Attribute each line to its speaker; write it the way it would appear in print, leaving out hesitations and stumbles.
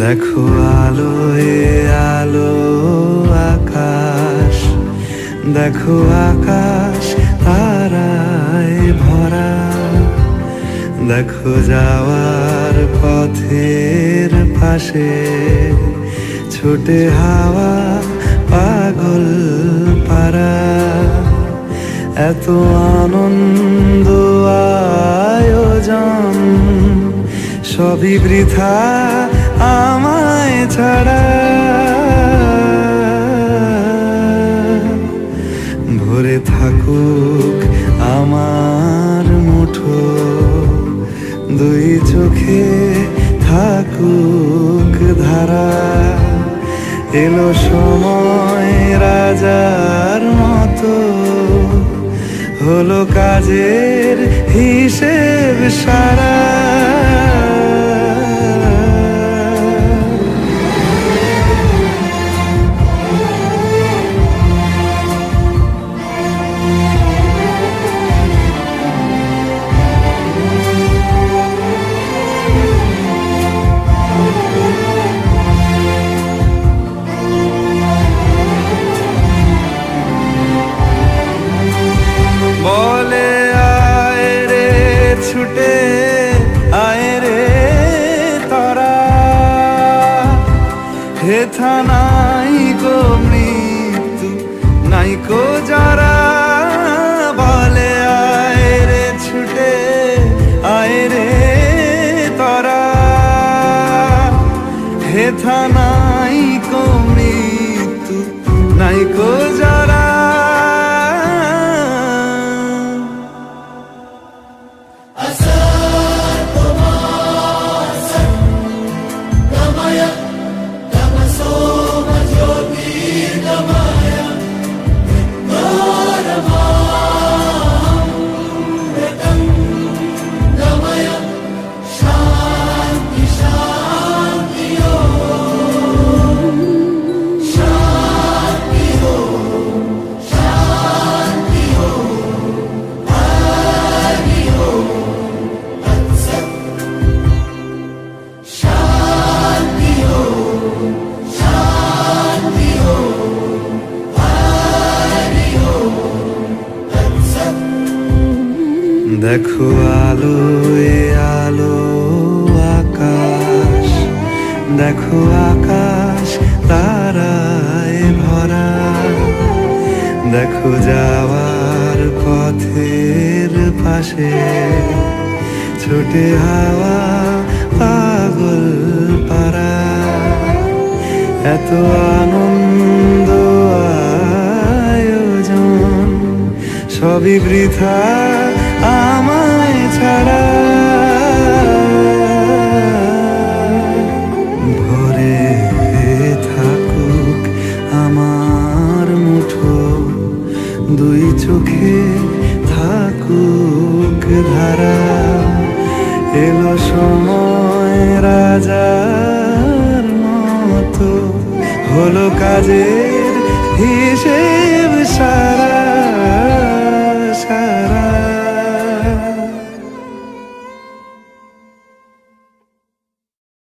Speaker 1: দেখো আলোয় আলো আকাশ, দেখো আকাশ তারায় ভরা। দেখো যাওয়ার পথের পাশে ছোটে হাওয়া পাগল পারা। এত আনন্দ আয়োজন সবই বৃথা আমায় ছাড়া। ভরে থাকুক আমার মুঠো, দুই চোখে থাকুক ধারা। এলো সময় রাজার মতো, হলো কাজের হিসেব সারা। বলে আয় রে ছুটে আয় রে তারা, হেথা নাই গো মৃত্যু নাই কো যারা। বলে আয় রে ছুটে আয় রে তারা, হেথা নাই কো মৃত্যু নাই কো যারা। দেখো আলোয় আলো আকাশ, দেখো আকাশ তারায় ভরা। দেখো যাওয়ার পথের পাশে ছোটে হাওয়া পাগল পারা। এত আনন্দ আয়োজন সবই বৃথা আমায় ছাড়া। ভরে থাকুক আমার মুঠো, দুই চোখে থাকুক ধারা। এলো সময় রাজার মতো, হলো কাজের হিসেব